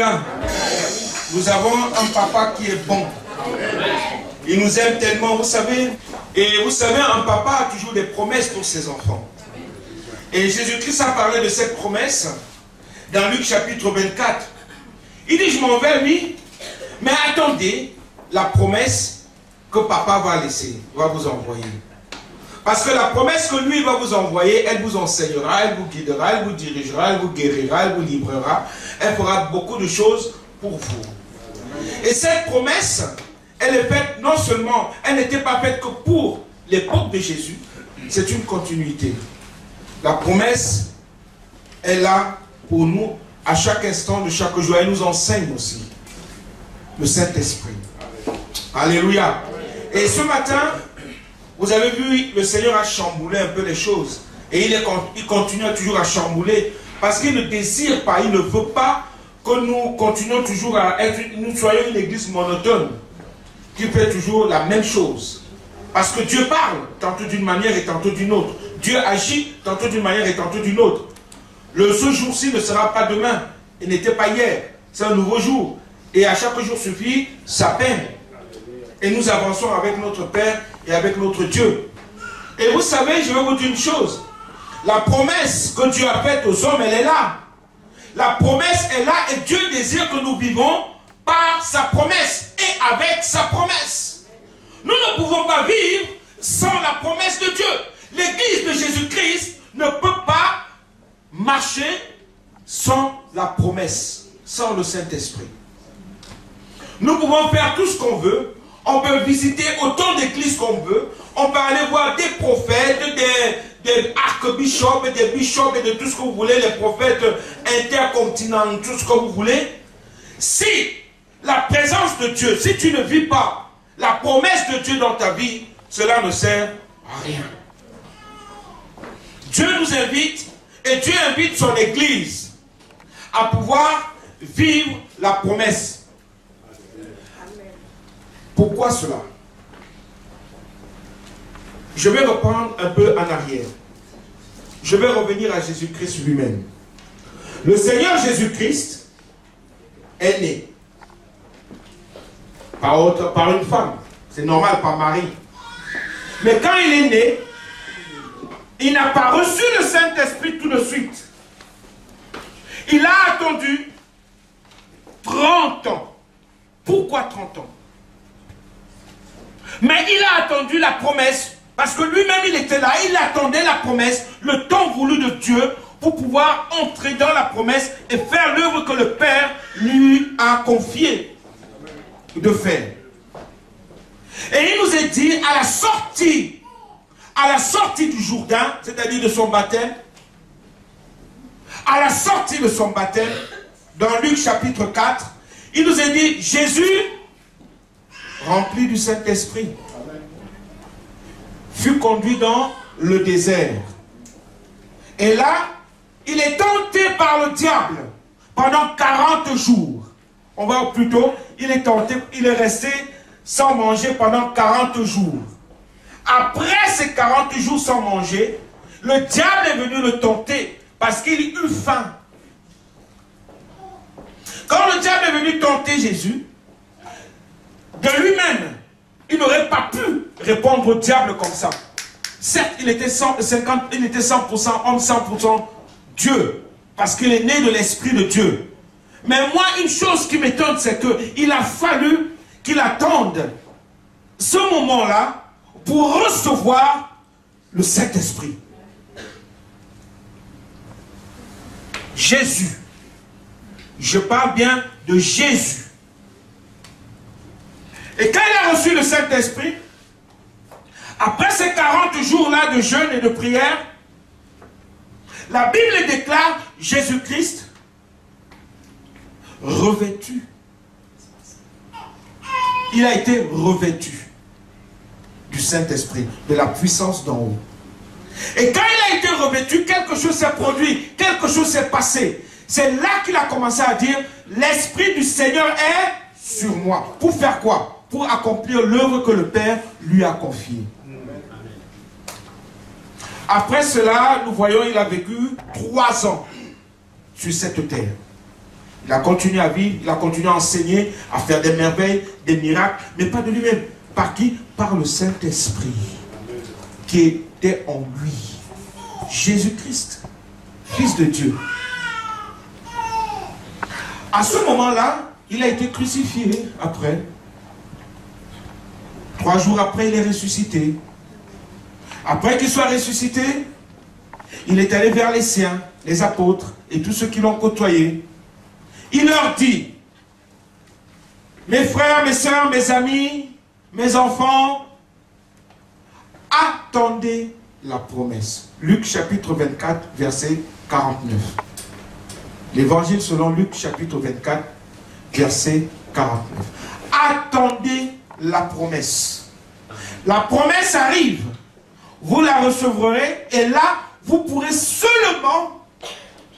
Alléluia. Nous avons un papa qui est bon. Il nous aime tellement, vous savez. Et vous savez, un papa a toujours des promesses pour ses enfants. Et Jésus-Christ a parlé de cette promesse dans Luc chapitre 24. Il dit, je m'en vais, oui, mais attendez la promesse que papa va laisser, va vous envoyer. Parce que la promesse que lui va vous envoyer, elle vous enseignera, elle vous guidera, elle vous dirigera, elle vous guérira, elle vous livrera. Elle fera beaucoup de choses pour vous. Et cette promesse, elle est faite non seulement, elle n'était pas faite que pour l'époque de Jésus, c'est une continuité. La promesse est là pour nous à chaque instant de chaque jour. Elle nous enseigne aussi le Saint-Esprit. Alléluia. Et ce matin, vous avez vu, le Seigneur a chamboulé un peu les choses. Et il continue toujours à chambouler. Parce qu'il ne désire pas, il ne veut pas que nous continuions toujours à être, nous soyons une église monotone qui fait toujours la même chose. Parce que Dieu parle, tantôt d'une manière et tantôt d'une autre. Dieu agit, tantôt d'une manière et tantôt d'une autre. Ce jour-ci ne sera pas demain. Il n'était pas hier. C'est un nouveau jour. Et à chaque jour suffit sa peine. Et nous avançons avec notre Père et avec notre Dieu. Et vous savez, je vais vous dire une chose. La promesse que Dieu a faite aux hommes, elle est là. La promesse est là et Dieu désire que nous vivons par sa promesse et avec sa promesse. Nous ne pouvons pas vivre sans la promesse de Dieu. L'église de Jésus-Christ ne peut pas marcher sans la promesse, sans le Saint-Esprit. Nous pouvons faire tout ce qu'on veut. On peut visiter autant d'églises qu'on veut. On peut aller voir des prophètes, des archbishops, des bishops et de tout ce que vous voulez, les prophètes intercontinentaux, tout ce que vous voulez. Si la présence de Dieu, si tu ne vis pas la promesse de Dieu dans ta vie, cela ne sert à rien. Dieu nous invite et Dieu invite son église à pouvoir vivre la promesse. Pourquoi cela? Je vais reprendre un peu en arrière. Je vais revenir à Jésus-Christ lui-même. Le Seigneur Jésus-Christ est né par une femme. C'est normal, par Marie. Mais quand il est né, il n'a pas reçu le Saint-Esprit tout de suite. Il a attendu 30 ans. Pourquoi 30 ans? Mais il a attendu la promesse, parce que lui-même il était là, il attendait la promesse, le temps voulu de Dieu, pour pouvoir entrer dans la promesse et faire l'œuvre que le Père lui a confiée de faire. Et il nous est dit, à la sortie du Jourdain, c'est-à-dire de son baptême, à la sortie de son baptême, dans Luc chapitre 4, il nous est dit, Jésus, rempli du Saint-Esprit, fut conduit dans le désert. Et là, il est tenté par le diable pendant 40 jours. On va plutôt, il est tenté, il est resté sans manger pendant 40 jours. Après ces 40 jours sans manger, le diable est venu le tenter parce qu'il eut faim. Quand le diable est venu tenter Jésus, de lui-même, il n'aurait pas pu répondre au diable comme ça. Certes, il était 100% homme, 100% Dieu, parce qu'il est né de l'Esprit de Dieu. Mais moi, une chose qui m'étonne, c'est qu'il a fallu qu'il attende ce moment-là pour recevoir le Saint-Esprit. Jésus. Je parle bien de Jésus. Et quand il a reçu le Saint-Esprit, après ces 40 jours-là de jeûne et de prière, la Bible déclare Jésus-Christ revêtu. Il a été revêtu du Saint-Esprit, de la puissance d'en haut. Et quand il a été revêtu, quelque chose s'est produit, quelque chose s'est passé. C'est là qu'il a commencé à dire, l'Esprit du Seigneur est sur moi. Pour faire quoi? Pour accomplir l'œuvre que le Père lui a confiée. Après cela, nous voyons, il a vécu 3 ans sur cette terre. Il a continué à vivre, il a continué à enseigner, à faire des merveilles, des miracles, mais pas de lui-même. Par qui? Par le Saint-Esprit qui était en lui. Jésus-Christ, Fils de Dieu. À ce moment-là, il a été crucifié après. 3 jours après, il est ressuscité. Après qu'il soit ressuscité, il est allé vers les siens, les apôtres et tous ceux qui l'ont côtoyé. Il leur dit, mes frères, mes sœurs, mes amis, mes enfants, attendez la promesse. Luc chapitre 24, verset 49. L'évangile selon Luc chapitre 24, verset 49. Attendez la promesse. La promesse arrive. Vous la recevrez et là, vous pourrez seulement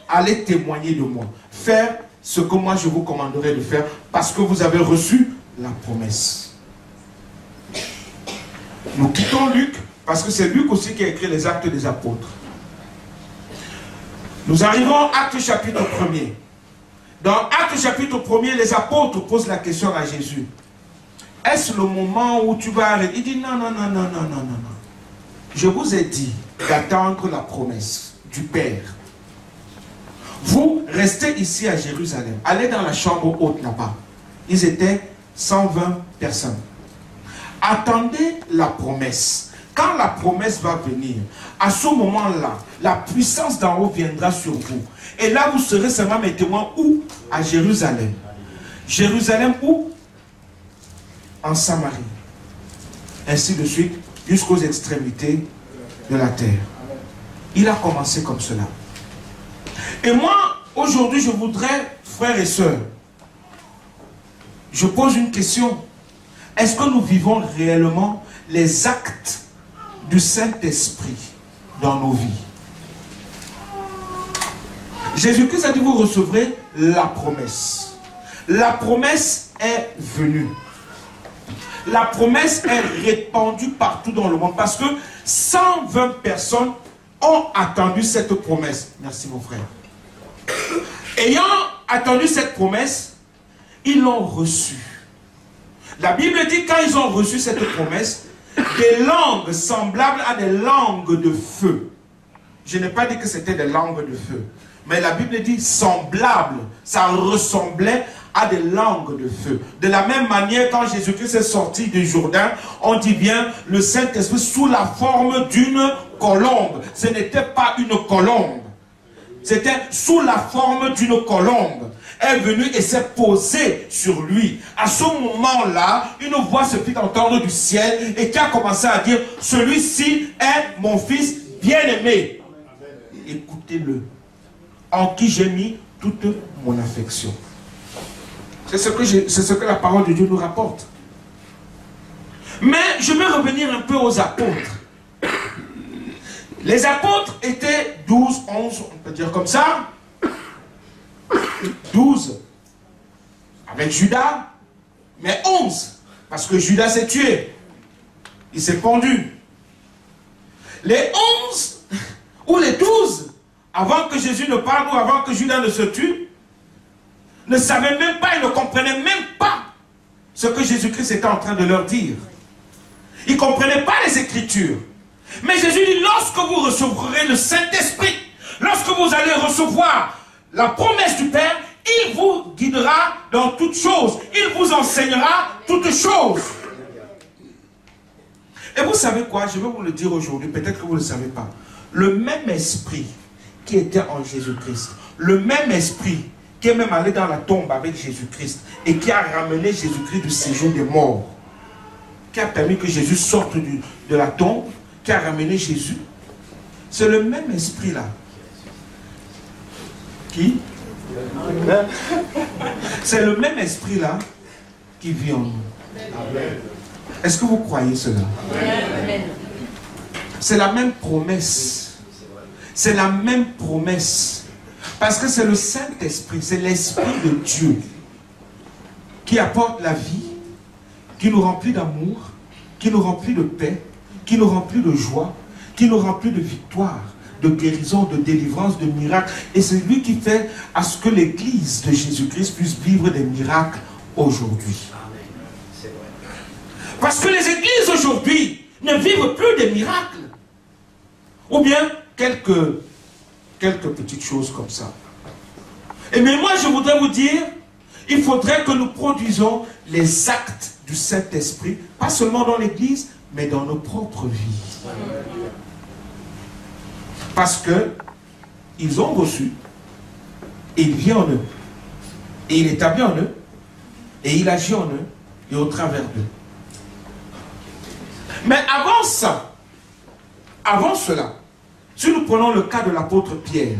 aller témoigner de moi. Faire ce que moi je vous commanderai de faire parce que vous avez reçu la promesse. Nous quittons Luc parce que c'est Luc aussi qui a écrit les Actes des Apôtres. Nous arrivons à Actes chapitre 1er. Dans Actes chapitre 1er, les apôtres posent la question à Jésus. Est-ce le moment où tu vas arrêter? Il dit non, non, non, non, non, non, non. Je vous ai dit d'attendre la promesse du Père. Vous restez ici à Jérusalem. Allez dans la chambre haute là-bas. Ils étaient 120 personnes. Attendez la promesse. Quand la promesse va venir, à ce moment-là, la puissance d'en haut viendra sur vous. Et là, vous serez seulement mes témoins où? À Jérusalem. Jérusalem où? En Samarie. Ainsi de suite, jusqu'aux extrémités de la terre. Il a commencé comme cela. Et moi, aujourd'hui, je voudrais, frères et sœurs, je pose une question. Est-ce que nous vivons réellement les actes du Saint-Esprit dans nos vies? Jésus-Christ a dit, vous recevrez la promesse. La promesse est venue. La promesse est répandue partout dans le monde parce que 120 personnes ont attendu cette promesse. Merci mon frère. Ayant attendu cette promesse, ils l'ont reçue. La Bible dit quand ils ont reçu cette promesse, des langues semblables à des langues de feu. Je n'ai pas dit que c'était des langues de feu. Mais la Bible dit semblable. Ça ressemblait à des langues de feu. De la même manière, quand Jésus-Christ est sorti du Jourdain, on dit bien le Saint-Esprit sous la forme d'une colombe. Ce n'était pas une colombe. C'était sous la forme d'une colombe. Est venue et s'est posée sur lui. À ce moment-là, une voix se fit entendre du ciel et qui a commencé à dire, celui-ci est mon fils bien-aimé. Écoutez-le, en qui j'ai mis toute mon affection. C'est ce que la parole de Dieu nous rapporte. Mais je vais revenir un peu aux apôtres. Les apôtres étaient 12, 11, on peut dire comme ça. 12 avec Judas, mais 11 parce que Judas s'est tué. Il s'est pendu. Les 11 ou les 12, avant que Jésus ne parle ou avant que Judas ne se tue, ne savaient même pas, ils ne comprenaient même pas ce que Jésus-Christ était en train de leur dire. Ils ne comprenaient pas les Écritures. Mais Jésus dit, lorsque vous recevrez le Saint-Esprit, lorsque vous allez recevoir la promesse du Père, il vous guidera dans toutes choses. Il vous enseignera toutes choses. Et vous savez quoi? Je vais vous le dire aujourd'hui, peut-être que vous ne le savez pas. Le même esprit qui était en Jésus-Christ, le même esprit qui est même allé dans la tombe avec Jésus-Christ et qui a ramené Jésus-Christ du séjour des morts, qui a permis que Jésus sorte de la tombe, qui a ramené Jésus, c'est le même esprit-là. Qui? C'est le même esprit-là qui vit en nous. Est-ce que vous croyez cela? C'est la même promesse. C'est la même promesse. Parce que c'est le Saint-Esprit, c'est l'Esprit de Dieu qui apporte la vie, qui nous remplit d'amour, qui nous remplit de paix, qui nous remplit de joie, qui nous remplit de victoire de guérison, de délivrance, de miracles. Et c'est lui qui fait à ce que l'Église de Jésus-Christ puisse vivre des miracles aujourd'hui. Parce que les églises aujourd'hui ne vivent plus des miracles. Ou bien quelques petites choses comme ça. Et mais moi je voudrais vous dire, il faudrait que nous produisons les actes du Saint-Esprit, pas seulement dans l'église, mais dans nos propres vies. Parce que ils ont reçu, et il vient en eux, et il établit en eux, et il agit en eux, et au travers d'eux. Mais avant ça, avant cela, si nous prenons le cas de l'apôtre Pierre,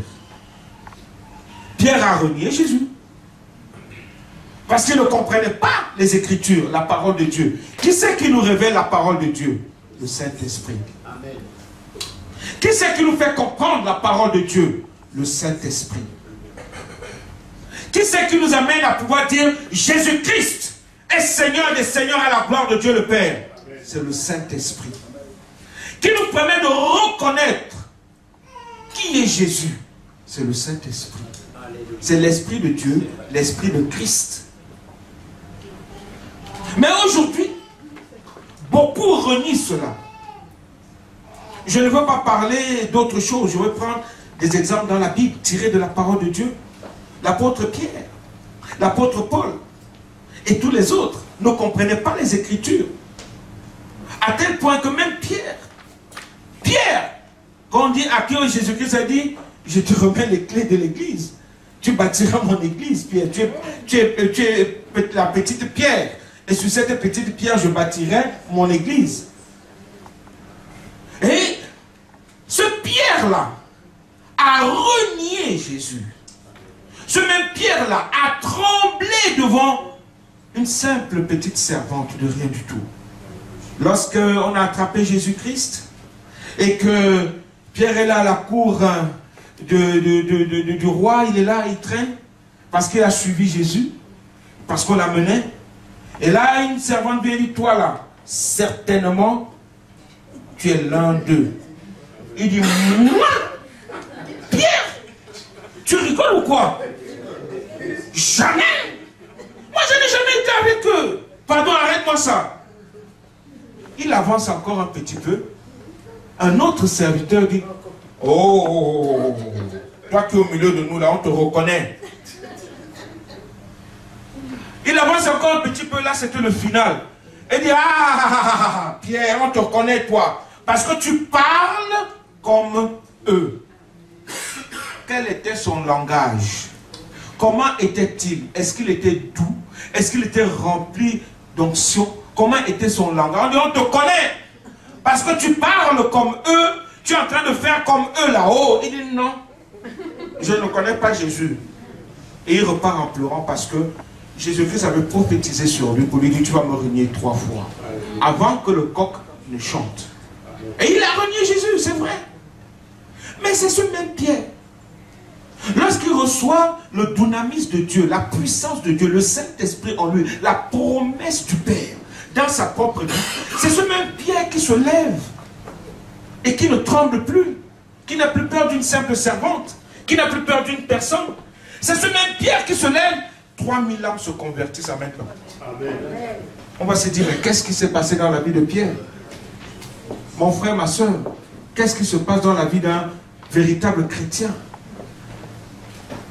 Pierre a renié Jésus. Parce qu'il ne comprenait pas les Écritures, la parole de Dieu. Qui c'est qui nous révèle la parole de Dieu? Le Saint-Esprit. Qui c'est qui nous fait comprendre la parole de Dieu? Le Saint-Esprit. Qui c'est qui nous amène à pouvoir dire Jésus-Christ est Seigneur des Seigneurs à la gloire de Dieu le Père? C'est le Saint-Esprit. Qui nous permet de reconnaître qui est Jésus? C'est le Saint-Esprit. C'est l'Esprit de Dieu, l'Esprit de Christ. Mais aujourd'hui, beaucoup renient cela. Je ne veux pas parler d'autre chose. Je vais prendre des exemples dans la Bible, tirés de la parole de Dieu. L'apôtre Pierre, l'apôtre Paul et tous les autres ne comprenaient pas les Écritures. À tel point que même Pierre, quand on dit à qui Jésus-Christ a dit, je te remets les clés de l'église. Tu bâtiras mon église, Pierre. Tu es la petite pierre. Et sur cette petite pierre, je bâtirai mon église. Et ce Pierre-là a renié Jésus. Ce même Pierre-là a tremblé devant une simple petite servante de rien du tout. Lorsqu'on a attrapé Jésus-Christ et que Pierre est là à la cour du roi, il est là, il traîne parce qu'il a suivi Jésus, parce qu'on l'a mené. Et là, une servante vient dire, toi là, certainement, tu es l'un d'eux. Il dit, moi, Pierre, tu rigoles ou quoi? Jamais. Moi, je n'ai jamais été avec eux. Pardon, arrête-moi ça. Il avance encore un petit peu. Un autre serviteur dit, oh, toi qui es au milieu de nous là, on te reconnaît. Il avance encore un petit peu, là c'était le final. Il dit, ah, Pierre, on te reconnaît toi. Parce que tu parles comme eux. Quel était son langage? Comment était-il? Est-ce qu'il était doux? Est-ce qu'il était rempli d'onction? Comment était son langage? On dit, on te connaît. Parce que tu parles comme eux, tu es en train de faire comme eux là-haut. Il dit, non, je ne connais pas Jésus. Et il repart en pleurant parce que Jésus-Christ avait prophétisé sur lui pour lui dire, tu vas me renier 3 fois. Avant que le coq ne chante. Et il a renié Jésus, c'est vrai. Mais c'est ce même Pierre. Lorsqu'il reçoit le dunamis de Dieu, la puissance de Dieu, le Saint-Esprit en lui, la promesse du Père dans sa propre vie, c'est ce même Pierre qui se lève et qui ne tremble plus, qui n'a plus peur d'une simple servante, qui n'a plus peur d'une personne. C'est ce même Pierre qui se lève. 3000 âmes se convertissent à maintenant. Amen. On va se dire, mais qu'est-ce qui s'est passé dans la vie de Pierre? Mon frère, ma soeur, qu'est-ce qui se passe dans la vie d'un véritable chrétien?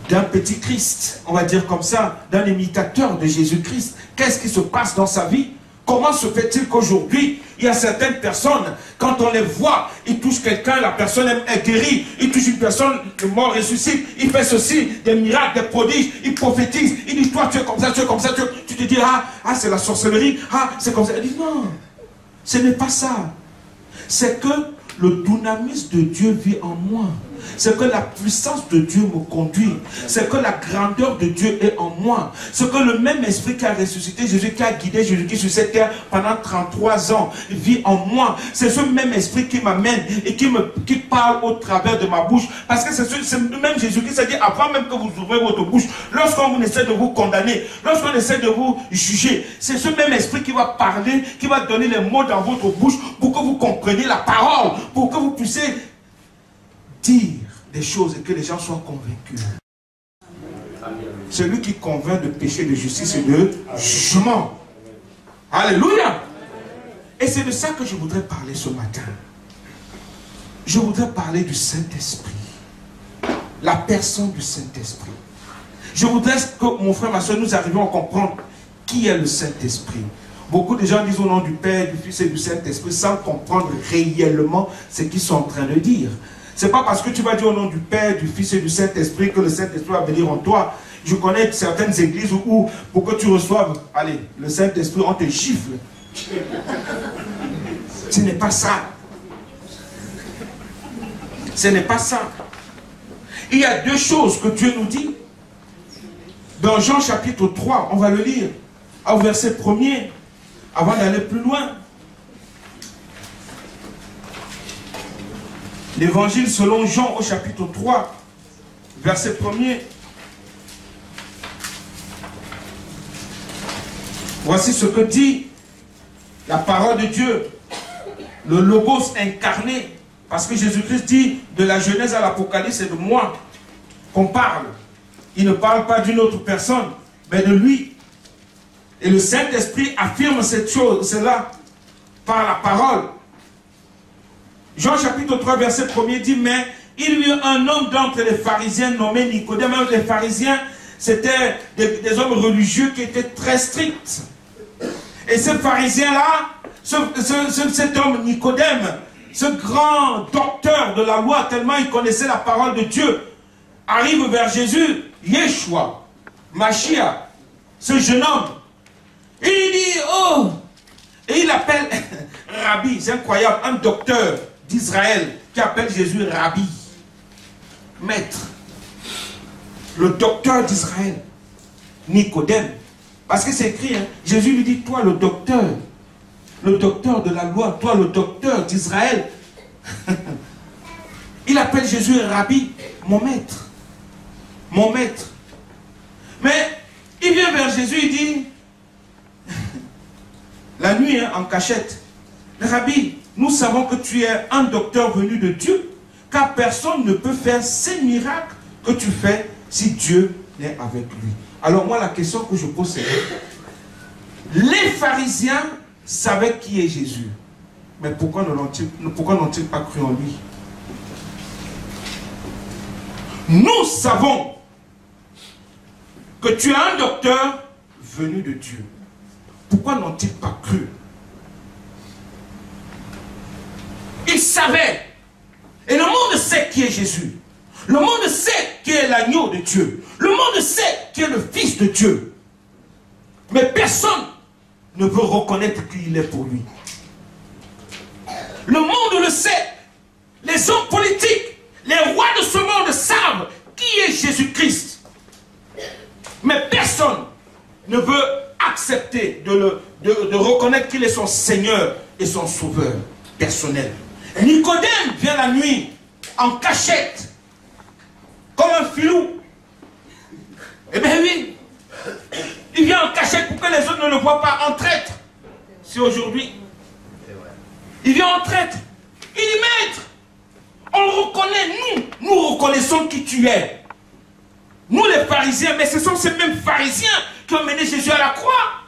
D'un petit Christ, on va dire comme ça, d'un imitateur de Jésus-Christ. Qu'est-ce qui se passe dans sa vie? Comment se fait-il qu'aujourd'hui, il y a certaines personnes, quand on les voit, ils touchent quelqu'un, la personne est guérie, ils touchent une personne, le mort ressuscite, il fait ceci, des miracles, des prodiges, il prophétise, il dit, toi tu es comme ça, tu es comme ça, tu te dis, ah c'est la sorcellerie, ah c'est comme ça. Il dit, non, ce n'est pas ça. C'est que le dunamis de Dieu vit en moi. C'est que la puissance de Dieu me conduit. C'est que la grandeur de Dieu est en moi. C'est que le même esprit qui a ressuscité Jésus, qui a guidé Jésus sur cette terre pendant 33 ans, vit en moi. C'est ce même esprit qui m'amène et qui parle au travers de ma bouche. Parce que c'est le même Jésus qui s'est dit, avant même que vous ouvrez votre bouche, lorsqu'on essaie de vous condamner, lorsqu'on essaie de vous juger, c'est ce même esprit qui va parler, qui va donner les mots dans votre bouche pour que vous compreniez la parole, pour que vous puissiez dire des choses et que les gens soient convaincus. Celui qui convainc de péché, de justice et de jugement. Alléluia. Et c'est de ça que je voudrais parler ce matin. Je voudrais parler du Saint-Esprit. La personne du Saint-Esprit. Je voudrais que mon frère, ma soeur, nous arrivions à comprendre qui est le Saint-Esprit. Beaucoup de gens disent au nom du Père, du Fils et du Saint-Esprit sans comprendre réellement ce qu'ils sont en train de dire. Ce n'est pas parce que tu vas dire au nom du Père, du Fils et du Saint-Esprit que le Saint-Esprit va venir en toi. Je connais certaines églises où pour que tu reçoives, allez, le Saint-Esprit, on te gifle. Ce n'est pas ça. Ce n'est pas ça. Il y a deux choses que Dieu nous dit. Dans Jean chapitre 3, on va le lire, au verset 1er, avant d'aller plus loin. L'évangile selon Jean au chapitre 3, verset 1er. Voici ce que dit la parole de Dieu, le Logos incarné, parce que Jésus-Christ dit de la Genèse à l'Apocalypse, c'est de moi qu'on parle. Il ne parle pas d'une autre personne, mais de lui. Et le Saint-Esprit affirme cette chose, cela, par la parole. Jean chapitre 3, verset 1er dit, mais il y eut un homme d'entre les pharisiens nommé Nicodème. Même les pharisiens, c'était des hommes religieux qui étaient très stricts. Et ce pharisien-là, cet homme Nicodème, ce grand docteur de la loi, tellement il connaissait la parole de Dieu, arrive vers Jésus, Yeshua, Mashiach, ce jeune homme. Et il dit, oh, et il appelle Rabbi, c'est incroyable, un docteur d'Israël qui appelle Jésus Rabbi, maître. Le docteur d'Israël, Nicodème. Parce que c'est écrit, hein, Jésus lui dit, toi le docteur de la loi, toi le docteur d'Israël. Il appelle Jésus Rabbi, mon maître. Mon maître. Mais il vient vers Jésus, il dit, la nuit, hein, en cachette, Rabbi, nous savons que tu es un docteur venu de Dieu, car personne ne peut faire ces miracles que tu fais si Dieu n'est avec lui. Alors moi, la question que je pose, c'est, les pharisiens savaient qui est Jésus, mais pourquoi n'ont-ils pas cru en lui? Nous savons que tu es un docteur venu de Dieu. Pourquoi n'ont-ils pas cru? Ils savaient. Et le monde sait qui est Jésus. Le monde sait qui est l'agneau de Dieu. Le monde sait qui est le Fils de Dieu. Mais personne ne veut reconnaître qui il est pour lui. Le monde le sait. Les hommes politiques, les rois de ce monde savent qui est Jésus-Christ. Mais personne ne veut accepter de reconnaître qu'il est son Seigneur et son Sauveur personnel. Nicodème vient la nuit en cachette, comme un filou. Eh bien oui, il vient en cachette pour que les autres ne le voient pas, en traître. C'est aujourd'hui. Il vient en traître. Il dit, maître, on le reconnaît, nous reconnaissons qui tu es. Nous les pharisiens, mais ce sont ces mêmes pharisiens qui ont mené Jésus à la croix.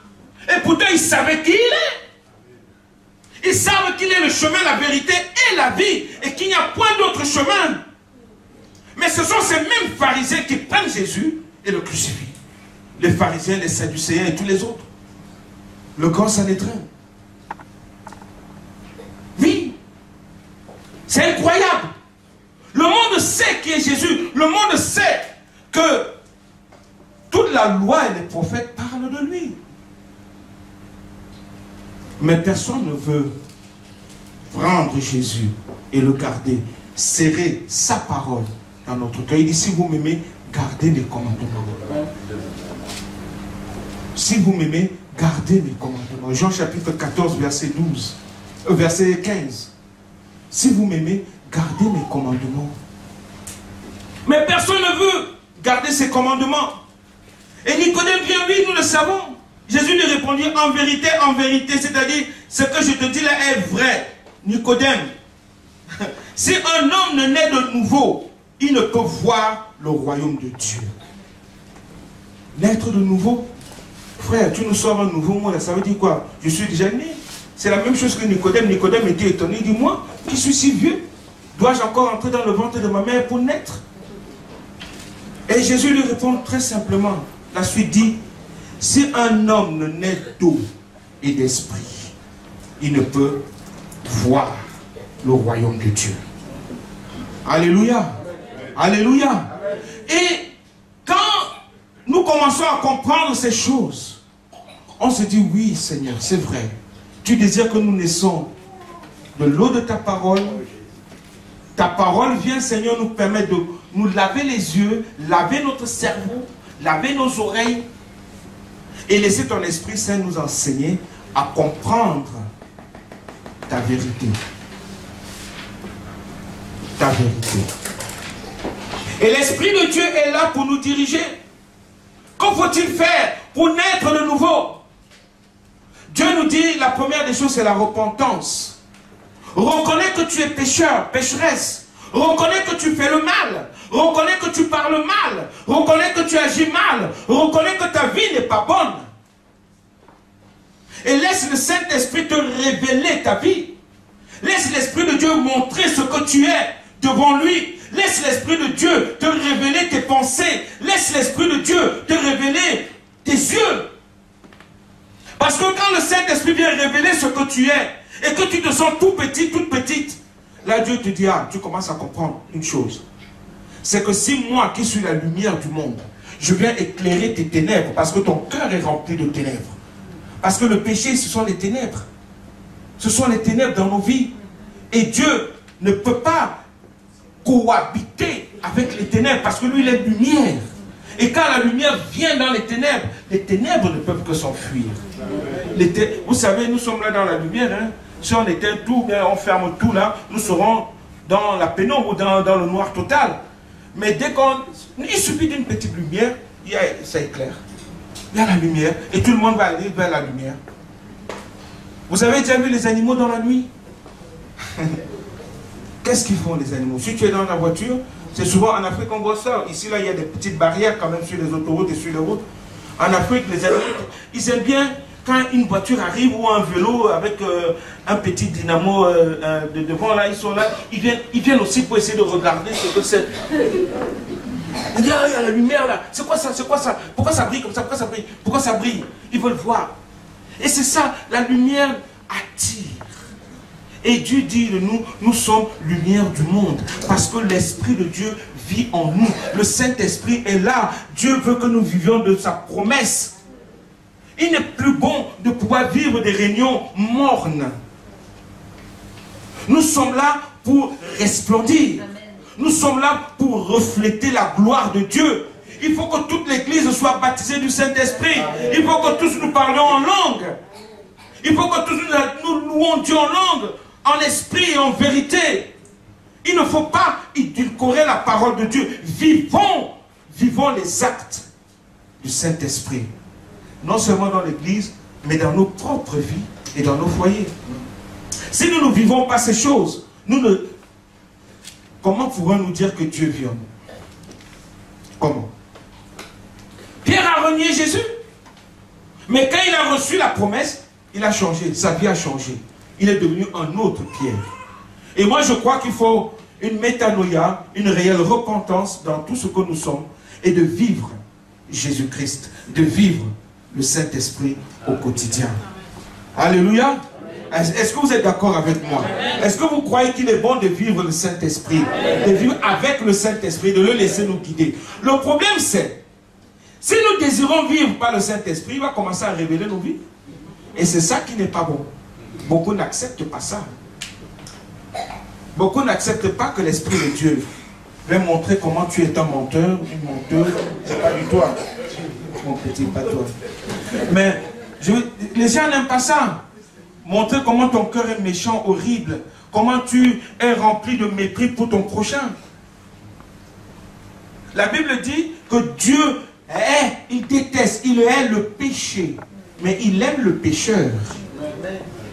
Et pourtant ils savaient qui il est. Ils savent qu'il est le chemin, la vérité et la vie, et qu'il n'y a point d'autre chemin. Mais ce sont ces mêmes pharisiens qui prennent Jésus et le crucifient. Les pharisiens, les sadducéens et tous les autres. Le grand Sanhédrin. Oui. C'est incroyable. Le monde sait qui est Jésus. Le monde sait que toute la loi et les prophètes parlent de lui. Mais personne ne veut prendre Jésus et le garder, serrer sa parole dans notre cœur. Il dit, si vous m'aimez, gardez mes commandements. Si vous m'aimez, gardez mes commandements. Jean chapitre 14, verset 15. Si vous m'aimez, gardez mes commandements. Mais personne ne veut garder ses commandements. Et Nicodème vient, lui, nous le savons. Jésus lui répondit, en vérité, c'est-à-dire, ce que je te dis là est vrai. Nicodème, Si un homme ne naît de nouveau, il ne peut voir le royaume de Dieu. Naître de nouveau, frère, tu nous sors un nouveau monde, ça veut dire quoi? Je suis déjà né. C'est la même chose que Nicodème. Nicodème était étonné. Il dit, moi, qui suis si vieux, dois-je encore entrer dans le ventre de ma mère pour naître? Et Jésus lui répond très simplement. La suite dit, si un homme ne naît d'eau et d'esprit, il ne peut voir le royaume de Dieu. Alléluia. Alléluia. Et quand nous commençons à comprendre ces choses, on se dit, oui Seigneur, c'est vrai. Tu désires que nous naissons de l'eau de ta parole. Ta parole vient, Seigneur, nous permettre de nous laver les yeux, laver notre cerveau, laver nos oreilles et laisser ton Esprit Saint nous enseigner à comprendre ta vérité. Ta vérité. Et l'Esprit de Dieu est là pour nous diriger. Que faut-il faire pour naître de nouveau? Dieu nous dit, la première des choses, c'est la repentance. Reconnais que tu es pécheur, pécheresse. Reconnais que tu fais le mal. Reconnais que tu parles mal. Reconnais que tu agis mal. Reconnais que ta vie n'est pas bonne. Et laisse le Saint-Esprit te révéler ta vie. Laisse l'Esprit de Dieu montrer ce que tu es devant lui. Laisse l'Esprit de Dieu te révéler tes pensées. Laisse l'Esprit de Dieu te révéler tes yeux. Parce que quand le Saint-Esprit vient révéler ce que tu es, et que tu te sens tout petit, toute petite, là Dieu te dit, ah, tu commences à comprendre une chose. C'est que si moi, qui suis la lumière du monde, je viens éclairer tes ténèbres, parce que ton cœur est rempli de ténèbres. Parce que le péché, ce sont les ténèbres. Ce sont les ténèbres dans nos vies. Et Dieu ne peut pas cohabiter avec les ténèbres, parce que lui, il est lumière. Et quand la lumière vient dans les ténèbres ne peuvent que s'enfuir. Vous savez, nous sommes là dans la lumière. Hein. Si on éteint tout, bien, on ferme tout là, nous serons dans la pénombre ou dans le noir total. Mais dès qu'on... Il suffit d'une petite lumière, ça éclaire. Il y a la lumière et tout le monde va aller vers la lumière. Vous avez déjà vu les animaux dans la nuit? Qu'est-ce qu'ils font les animaux? Si tu es dans la voiture, c'est souvent en Afrique qu'on voit ça. Ici, là, il y a des petites barrières quand même sur les autoroutes et sur les routes. En Afrique, les animaux, ils aiment bien quand une voiture arrive ou un vélo avec un petit dynamo de devant, là, ils sont là. Ils viennent aussi pour essayer de regarder ce que c'est. Il y a la lumière là. C'est quoi ça? C'est quoi ça? Pourquoi ça brille comme ça? Pourquoi ça brille? Pourquoi ça brille? Ils veulent voir. Et c'est ça, la lumière attire. Et Dieu dit de nous, nous sommes lumière du monde. Parce que l'Esprit de Dieu vit en nous. Le Saint-Esprit est là. Dieu veut que nous vivions de sa promesse. Il n'est plus bon de pouvoir vivre des réunions mornes. Nous sommes là pour resplendir. Nous sommes là pour refléter la gloire de Dieu. Il faut que toute l'Église soit baptisée du Saint-Esprit. Il faut que tous nous parlions en langue. Il faut que tous nous louons Dieu en langue, en esprit et en vérité. Il ne faut pas édulcorer la parole de Dieu. Vivons les actes du Saint-Esprit. Non seulement dans l'Église, mais dans nos propres vies et dans nos foyers. Si nous ne vivons pas ces choses, comment pourrons-nous dire que Dieu vit en nous? Comment? Pierre a renié Jésus. Mais quand il a reçu la promesse, il a changé, sa vie a changé. Il est devenu un autre Pierre. Et moi je crois qu'il faut une métanoïa, une réelle repentance dans tout ce que nous sommes et de vivre Jésus-Christ, de vivre le Saint-Esprit au quotidien. Alléluia. Est-ce que vous êtes d'accord avec moi? Est-ce que vous croyez qu'il est bon de vivre le Saint-Esprit, de vivre avec le Saint-Esprit, de le laisser nous guider? Le problème c'est, si nous désirons vivre par le Saint-Esprit, il va commencer à révéler nos vies. Et c'est ça qui n'est pas bon. Beaucoup n'acceptent pas ça. Beaucoup n'acceptent pas que l'Esprit de Dieu va montrer comment tu es un menteur, une menteuse. C'est pas du tout, mon petit, pas toi. Mais les gens n'aiment pas ça. Montrer comment ton cœur est méchant, horrible. Comment tu es rempli de mépris pour ton prochain. La Bible dit que Dieu il déteste, il hait le péché. Mais il aime le pécheur.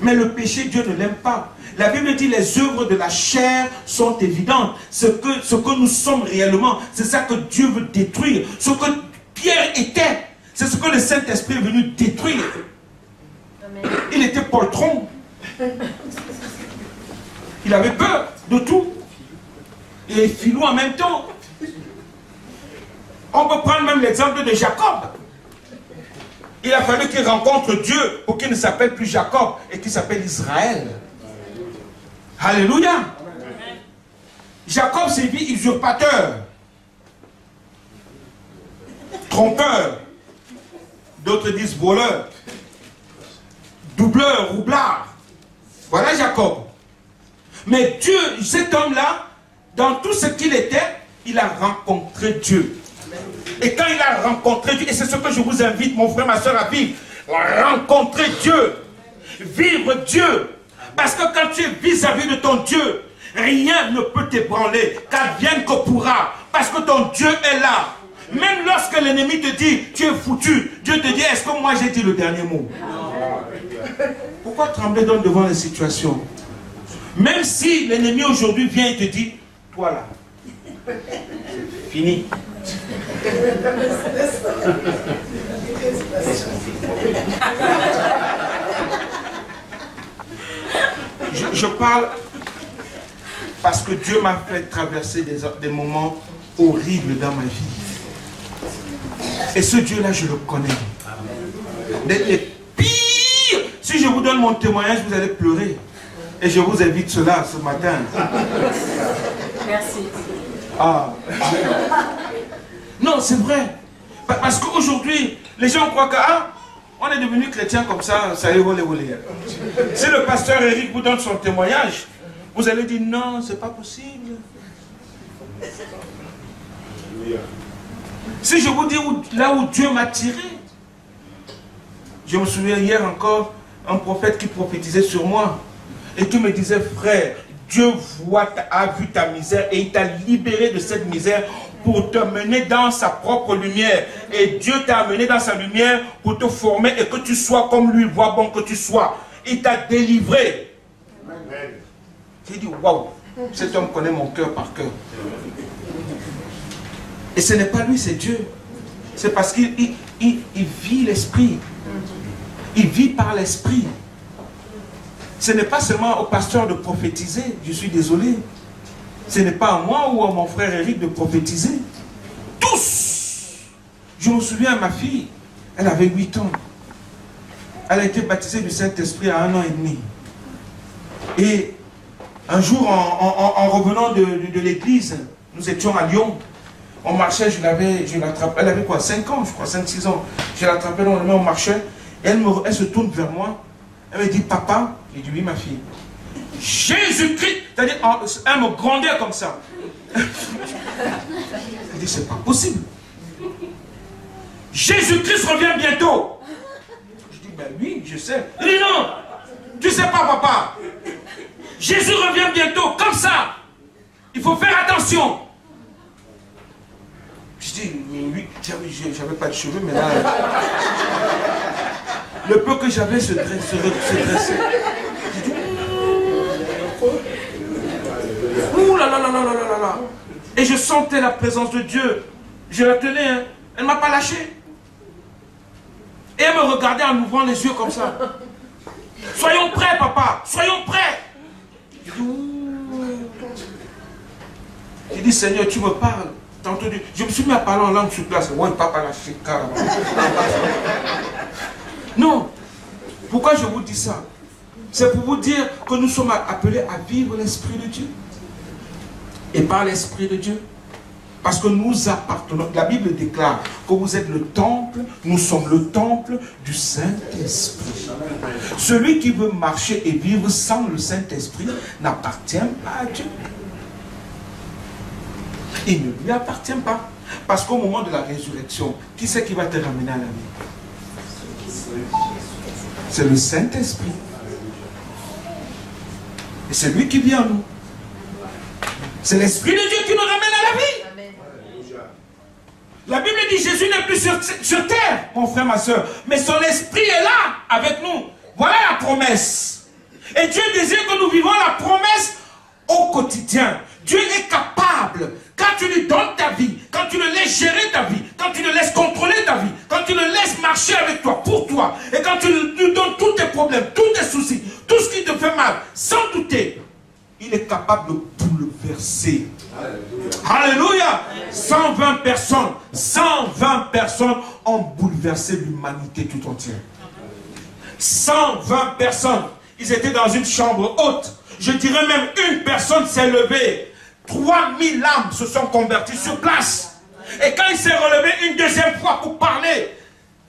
Mais le péché, Dieu ne l'aime pas. La Bible dit les œuvres de la chair sont évidentes. Ce que nous sommes réellement, c'est ça que Dieu veut détruire. Ce que Pierre était, c'est ce que le Saint-Esprit est venu détruire. Amen. Il était poltron. Il avait peur de tout. Et filou en même temps. On peut prendre même l'exemple de Jacob. Il a fallu qu'il rencontre Dieu pour qu'il ne s'appelle plus Jacob et qu'il s'appelle Israël. Alléluia. Amen. Jacob s'est dit usurpateur, trompeur, d'autres disent voleur, doubleur, roublard. Voilà Jacob. Mais Dieu, cet homme-là, dans tout ce qu'il était, il a rencontré Dieu. Et quand il a rencontré Dieu, et c'est ce que je vous invite, mon frère, ma soeur, à vivre, rencontrer Dieu, vivre Dieu. Parce que quand tu es vis-à-vis de ton Dieu, rien ne peut t'ébranler, qu'advienne que pourra, parce que ton Dieu est là. Même lorsque l'ennemi te dit, tu es foutu, Dieu te dit, est-ce que moi j'ai dit le dernier mot? Pourquoi trembler donc devant les situations? Même si l'ennemi aujourd'hui vient et te dit, toi là, c'est fini. Je parle parce que Dieu m'a fait traverser des moments horribles dans ma vie. Et ce Dieu-là, je le connais. Les pires. Si je vous donne mon témoignage, vous allez pleurer. Et je vous invite cela ce matin. Merci. Ah. Non, c'est vrai. Parce qu'aujourd'hui, les gens croient que on est devenu chrétien comme ça, ça y est, volé. Si le pasteur Eric vous donne son témoignage, vous allez dire non, c'est pas possible. Si je vous dis là où Dieu m'a tiré, je me souviens hier encore, un prophète qui prophétisait sur moi et qui me disait, frère, Dieu a vu ta misère et il t'a libéré de cette misère pour te mener dans sa propre lumière. Et Dieu t'a amené dans sa lumière pour te former et que tu sois comme lui, voit bon que tu sois. Il t'a délivré. J'ai dit, waouh, cet homme connaît mon cœur par cœur. Et ce n'est pas lui, c'est Dieu. C'est parce qu'il vit l'esprit. Il vit par l'esprit. Ce n'est pas seulement au pasteur de prophétiser, je suis désolé. Ce n'est pas à moi ou à mon frère Eric de prophétiser. Tous. Je me souviens à ma fille, elle avait 8 ans. Elle a été baptisée du Saint-Esprit à 1 an et demi. Et un jour, en revenant de l'église, nous étions à Lyon. On marchait, je l'attrapais, elle avait quoi, 5 ans, je crois, 5-6 ans. Je l'attrapais dans le main, on marchait. Et elle se tourne vers moi. Elle me dit, papa, j'ai dit, oui, ma fille. Jésus-Christ, c'est-à-dire, elle me grondait comme ça. Elle dit, c'est pas possible. Jésus-Christ revient bientôt. Je dis, ben oui, je sais. Elle dit, non, tu sais pas, papa. Jésus revient bientôt, comme ça. Il faut faire attention. Je dis, oui, j'avais pas de cheveux, mais là, le peu que j'avais se dressait. Ouh là là là là là là là. Et je sentais la présence de Dieu. Je la tenais, hein. Elle ne m'a pas lâché. Et elle me regardait en ouvrant les yeux comme ça. Soyons prêts, papa, soyons prêts. J'ai dit, Seigneur, tu me parles. T'as entendu? Je me suis mis à parler en langue sur place. Ouais, papa lâché, carrément. Non. Pourquoi je vous dis ça? C'est pour vous dire que nous sommes appelés à vivre l'Esprit de Dieu. Et par l'Esprit de Dieu. Parce que nous appartenons. La Bible déclare que vous êtes le temple, nous sommes le temple du Saint-Esprit. Celui qui veut marcher et vivre sans le Saint-Esprit n'appartient pas à Dieu. Il ne lui appartient pas. Parce qu'au moment de la résurrection, qui c'est qui va te ramener à la vie? C'est le Saint-Esprit. Et c'est lui qui vit en nous. C'est l'Esprit de Dieu qui nous ramène à la vie. La Bible dit Jésus n'est plus sur terre, mon frère, ma soeur. Mais son Esprit est là avec nous. Voilà la promesse. Et Dieu désire que nous vivons la promesse au quotidien. Dieu est capable, quand tu lui donnes ta vie, quand tu le laisses gérer ta vie, quand tu le laisses contrôler ta vie, quand tu le laisses marcher avec toi, pour toi, et quand tu lui donnes tous tes problèmes, tous tes soucis, tout ce qui te fait mal, sans douter, il est capable de bouleverser. Alléluia. 120 personnes ont bouleversé l'humanité tout entière. 120 personnes. Ils étaient dans une chambre haute. Je dirais même une personne s'est levée. 3000 âmes se sont converties sur place. Et quand il s'est relevé une deuxième fois pour parler,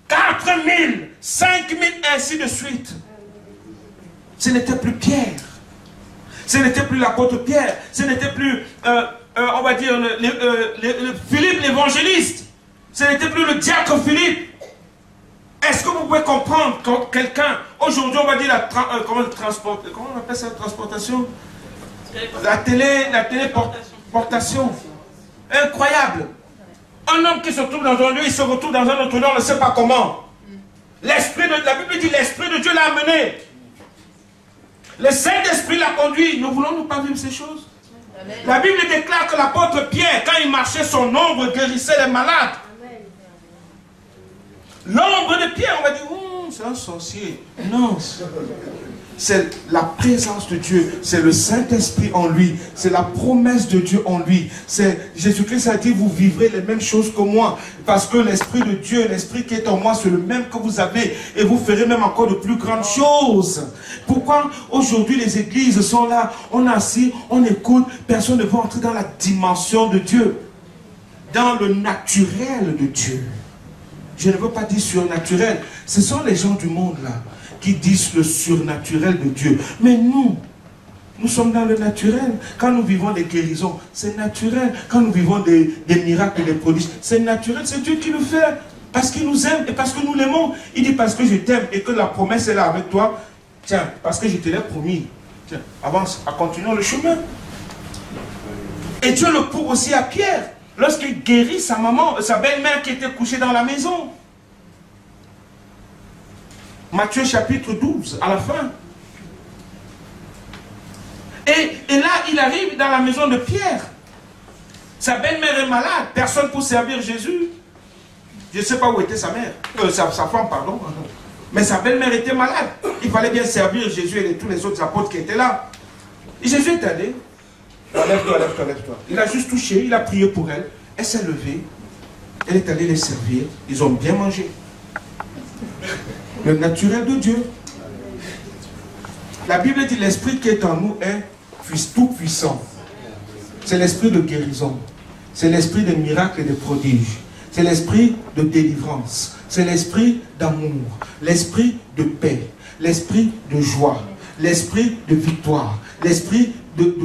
4000, 5000, ainsi de suite. Ce n'était plus Pierre. Ce n'était plus l'apôtre Pierre. Ce n'était plus, on va dire, Philippe l'évangéliste. Ce n'était plus le diacre Philippe. Est-ce que vous pouvez comprendre quand quelqu'un, aujourd'hui on va dire comment on appelle ça, la transportation? La téléportation. Incroyable. Un homme qui se trouve dans un lieu, il se retrouve dans un autre lieu, on ne sait pas comment. La Bible dit l'Esprit de Dieu l'a amené. Le Saint-Esprit l'a conduit. Nous voulons pas vivre ces choses. Amen. La Bible déclare que l'apôtre Pierre, quand il marchait, son ombre guérissait les malades. L'ombre de Pierre, on va dire, c'est un sorcier. Non. C'est la présence de Dieu, c'est le Saint-Esprit en lui, c'est la promesse de Dieu en lui. Jésus-Christ a dit, vous vivrez les mêmes choses que moi, parce que l'Esprit de Dieu, l'Esprit qui est en moi, c'est le même que vous avez, et vous ferez même encore de plus grandes choses. Pourquoi aujourd'hui les églises sont là, on est assis, on écoute, personne ne veut entrer dans la dimension de Dieu, dans le naturel de Dieu. Je ne veux pas dire surnaturel, ce sont les gens du monde là, qui disent le surnaturel de Dieu. Mais nous sommes dans le naturel. Quand nous vivons des guérisons, c'est naturel. Quand nous vivons des miracles et des prodiges, c'est naturel. C'est Dieu qui le fait. Parce qu'il nous aime et parce que nous l'aimons. Il dit parce que je t'aime et que la promesse est là avec toi. Tiens, parce que je te l'ai promis. Tiens, avance, continuons le chemin. Et Dieu le prouve aussi à Pierre. Lorsqu'il guérit sa maman, sa belle-mère qui était couchée dans la maison. Matthieu chapitre 12, à la fin. Et là, il arrive dans la maison de Pierre. Sa belle-mère est malade. Personne pour servir Jésus. Je ne sais pas où était sa mère. Sa femme, pardon. Mais sa belle-mère était malade. Il fallait bien servir Jésus et tous les autres apôtres qui étaient là. Et Jésus est allé. Lève-toi, lève-toi, lève-toi. Il a juste touché, il a prié pour elle. Elle s'est levée. Elle est allée les servir. Ils ont bien mangé. Le naturel de Dieu. La Bible dit l'esprit qui est en nous est tout puissant. C'est l'esprit de guérison. C'est l'esprit des miracles et des prodiges. C'est l'esprit de délivrance. C'est l'esprit d'amour. L'esprit de paix. L'esprit de joie. L'esprit de victoire. L'esprit de